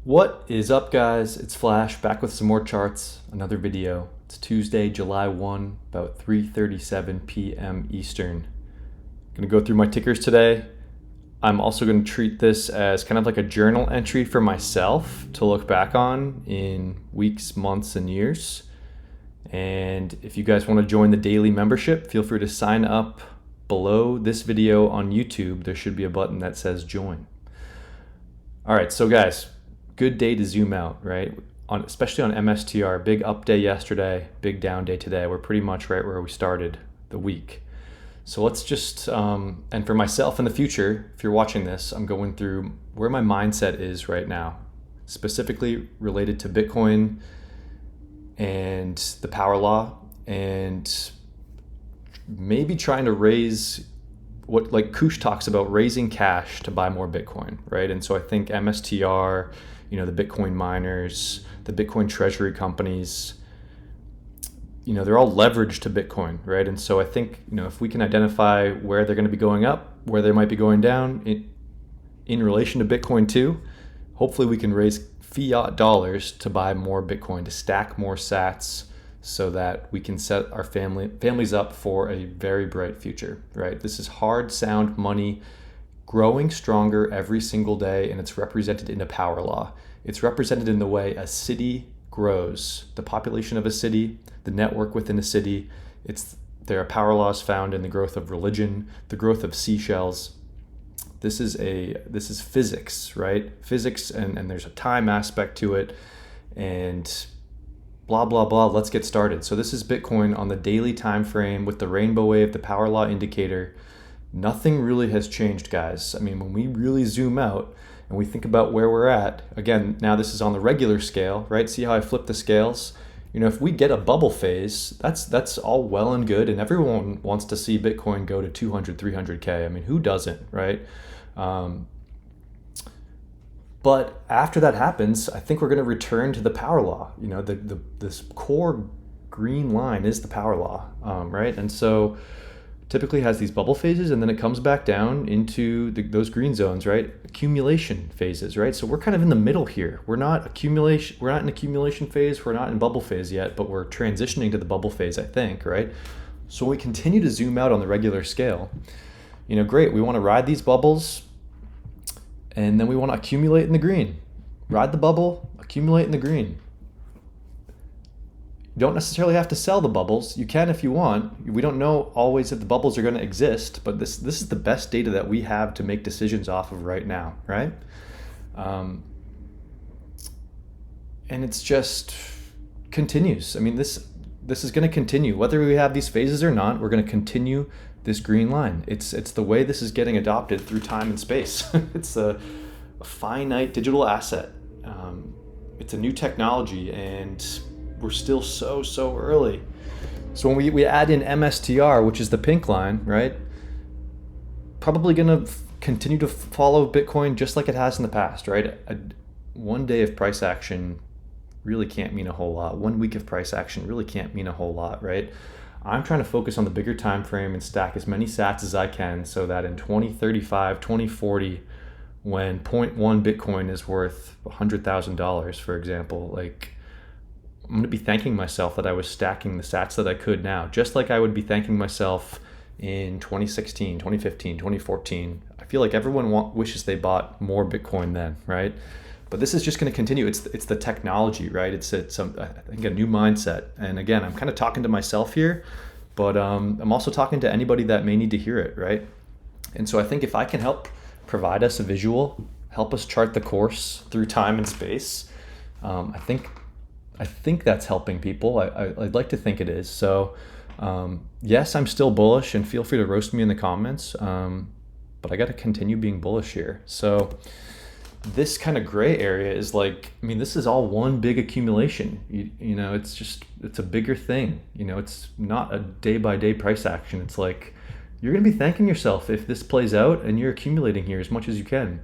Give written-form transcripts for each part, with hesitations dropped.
What is up, guys? It's Flash back with some more charts, another video. It's Tuesday, July 1, about 3:37 p.m. Eastern. Going to go through my tickers today. I'm also going to treat this as kind of like a journal entry for myself to look back on in weeks, months, and years. And if you guys want to join the daily membership, feel free to sign up below this video on YouTube. There should be a button that says join. All right, so guys, good day to zoom out, right? Especially on MSTR, big up day yesterday, big down day today. We're pretty much right where we started the week. So let's just, and for myself in the future, if you're watching this, I'm going through where my mindset is right now, specifically related to Bitcoin and the power law, and maybe trying to raise what like Kush talks about, raising cash to buy more Bitcoin, right? And so I think MSTR, the Bitcoin miners, the Bitcoin treasury companies, they're all leveraged to Bitcoin, right? And so I think, if we can identify where they're going to be going up, where they might be going down in relation to Bitcoin too, hopefully we can raise fiat dollars to buy more Bitcoin, to stack more sats so that we can set our families up for a very bright future, right? This is hard, sound money growing stronger every single day, and it's represented in a power law. It's represented in the way a city grows, the population of a city, the network within a city. There are power laws found in the growth of religion, the growth of seashells. This is physics, right? Physics, and there's a time aspect to it, and blah, blah, blah. Let's get started. So this is Bitcoin on the daily time frame with the rainbow wave, the power law indicator. Nothing really has changed, guys. I mean, when we really zoom out and we think about where we're at, again, now this is on the regular scale, right? See how I flip the scales? If we get a bubble phase, that's all well and good, and everyone wants to see Bitcoin go to 200, 300K. I mean, who doesn't, right? But after that happens, I think we're going to return to the power law. This core green line is the power law, right? And so typically has these bubble phases, and then it comes back down into those green zones, right? Accumulation phases, right? So we're kind of in the middle here. We're not in accumulation phase, we're not in bubble phase yet, but we're transitioning to the bubble phase, I think, right? So when we continue to zoom out on the regular scale, great, we want to ride these bubbles, and then we want to accumulate in the green. Ride the bubble, accumulate in the green. You don't necessarily have to sell the bubbles. You can if you want. We don't know always if the bubbles are going to exist, but this is the best data that we have to make decisions off of right now, right? And it's just continues. I mean, this is going to continue. Whether we have these phases or not, we're going to continue this green line. It's the way this is getting adopted through time and space. It's a finite digital asset. It's a new technology, and we're still so early. So when we add in MSTR, which is the pink line, right? Probably going to continue to follow Bitcoin just like it has in the past, right? One day of price action really can't mean a whole lot. 1 week of price action really can't mean a whole lot, right? I'm trying to focus on the bigger time frame and stack as many sats as I can so that in 2035, 2040, when zero point 0.1 Bitcoin is worth $100,000, for example, like, I'm going to be thanking myself that I was stacking the sats that I could now, just like I would be thanking myself in 2016, 2015, 2014. I feel like everyone wishes they bought more Bitcoin then, right? But this is just going to continue. It's the technology, right? It's I think a new mindset. And again, I'm kind of talking to myself here, but I'm also talking to anybody that may need to hear it, right? And so I think if I can help provide us a visual, help us chart the course through time and space, I think that's helping people. I'd like to think it is. So yes, I'm still bullish, and feel free to roast me in the comments. But I got to continue being bullish here. So this kind of gray area is this is all one big accumulation. It's a bigger thing. It's not a day-by-day price action. It's like you're going to be thanking yourself if this plays out and you're accumulating here as much as you can.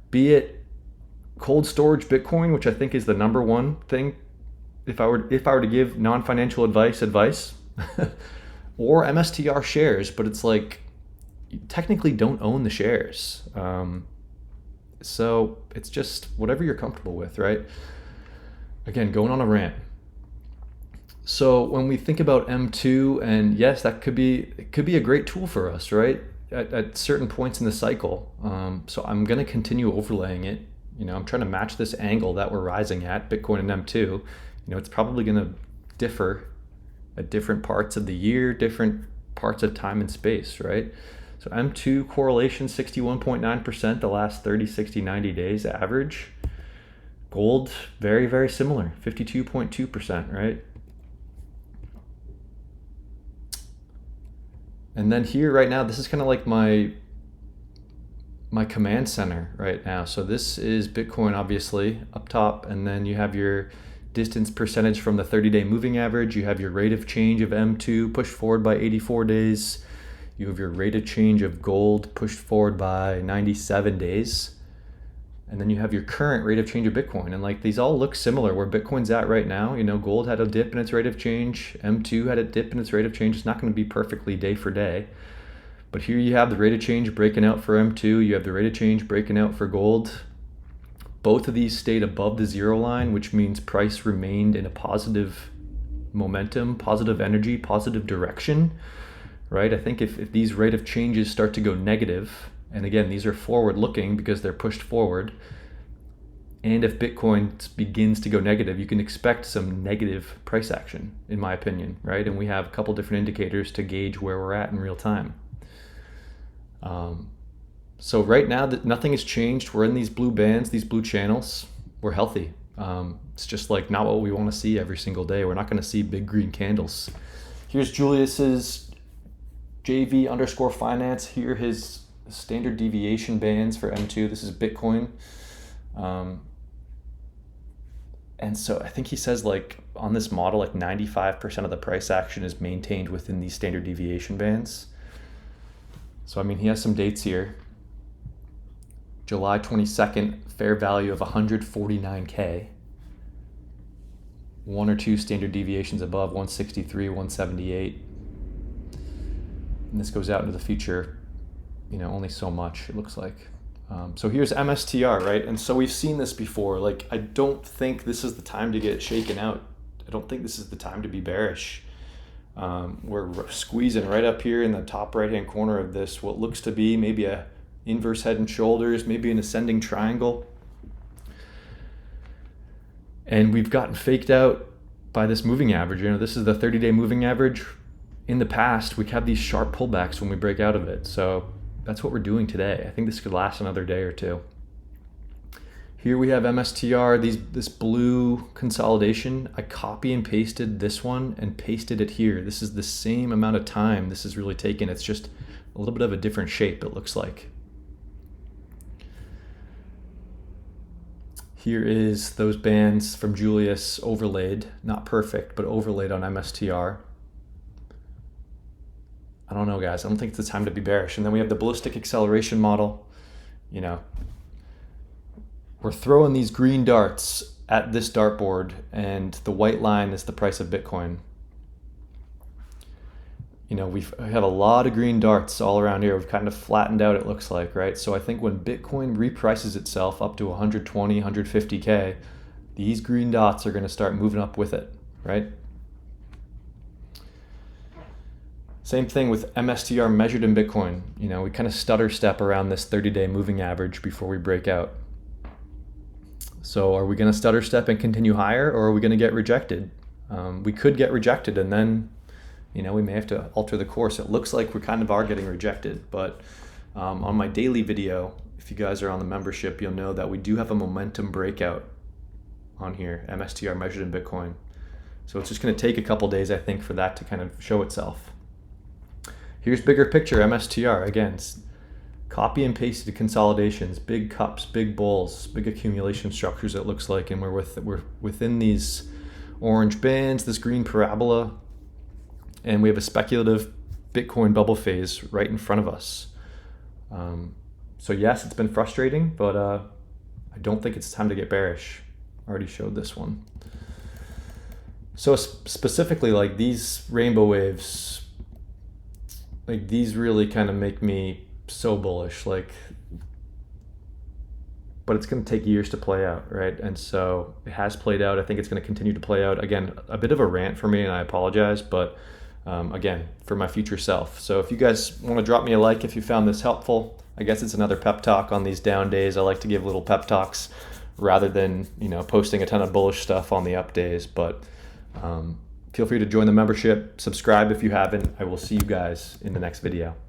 Be it cold storage Bitcoin, which I think is the number one thing if I were to give non-financial advice, or MSTR shares, but it's like you technically don't own the shares. So it's just whatever you're comfortable with, right? Again, going on a rant. So when we think about M2, and yes, it could be a great tool for us, right? At certain points in the cycle. So I'm going to continue overlaying it. I'm trying to match this angle that we're rising at, Bitcoin and M2. It's probably going to differ at different parts of the year, different parts of time and space, right? So M2 correlation 61.9% the last 30, 60, 90 days average. Gold, very, very similar, 52.2%, right? And then here right now, this is kind of like my command center right now. So this is Bitcoin, obviously, up top, and then you have your distance percentage from the 30-day moving average. You have your rate of change of M2 pushed forward by 84 days. You have your rate of change of gold pushed forward by 97 days. And then you have your current rate of change of Bitcoin. And like these all look similar where Bitcoin's at right now. Gold had a dip in its rate of change. M2 had a dip in its rate of change. It's not going to be perfectly day for day. But here you have the rate of change breaking out for M2. You have the rate of change breaking out for gold. Both of these stayed above the zero line, which means price remained in a positive momentum, positive energy, positive direction, right? I think if these rate of changes start to go negative, and again, these are forward looking because they're pushed forward, and if Bitcoin begins to go negative, you can expect some negative price action, in my opinion, right? And we have a couple different indicators to gauge where we're at in real time. So right now, nothing has changed. We're in these blue bands, these blue channels. We're healthy. It's just like not what we want to see every single day. We're not going to see big green candles. Here's Julius's JV_finance. Here his standard deviation bands for M2. This is Bitcoin. And so I think he says like on this model, like 95% of the price action is maintained within these standard deviation bands. So, he has some dates here. July 22nd, fair value of 149K. One or two standard deviations above, 163, 178. And this goes out into the future, only so much, it looks like. So here's MSTR, right? And so we've seen this before. Like, I don't think this is the time to get shaken out. I don't think this is the time to be bearish. We're squeezing right up here in the top right-hand corner of this, what looks to be maybe a inverse head and shoulders, maybe an ascending triangle. And we've gotten faked out by this moving average. This is the 30-day moving average. In the past, we have these sharp pullbacks when we break out of it. So that's what we're doing today. I think this could last another day or two. Here we have MSTR, this blue consolidation. I copy and pasted this one and pasted it here. This is the same amount of time this is really taken. It's just a little bit of a different shape, it looks like. Here is those bands from Julius overlaid, not perfect, but overlaid on MSTR. I don't know, guys. I don't think it's the time to be bearish. And then we have the ballistic acceleration model. We're throwing these green darts at this dartboard, and the white line is the price of Bitcoin. We have a lot of green darts all around here. We've kind of flattened out, it looks like, right? So I think when Bitcoin reprices itself up to 120, 150K, these green dots are going to start moving up with it, right? Same thing with MSTR measured in Bitcoin. We kind of stutter step around this 30-day moving average before we break out. So are we going to stutter step and continue higher, or are we going to get rejected? We could get rejected, and then, we may have to alter the course. It looks like we kind of are getting rejected, but on my daily video, if you guys are on the membership, you'll know that we do have a momentum breakout on here, MSTR measured in Bitcoin. So it's just going to take a couple days, I think, for that to kind of show itself. Here's bigger picture, MSTR. Again, copy and pasted consolidations, big cups, big bowls, big accumulation structures, it looks like, and we're within these orange bands, this green parabola, and we have a speculative Bitcoin bubble phase right in front of us. So yes, it's been frustrating, but I don't think it's time to get bearish. I already showed this one. So specifically, like these rainbow waves, like these really kind of make me so bullish. Like but it's going to take years to play out, right? And so it has played out. I think it's going to continue to play out. Again, a bit of a rant for me, and I apologize, but again, for my future self. So if you guys want to drop me a like if you found this helpful, I guess it's another pep talk on these down days. I like to give little pep talks rather than, posting a ton of bullish stuff on the up days. But feel free to join the membership, subscribe if you haven't. I will see you guys in the next video.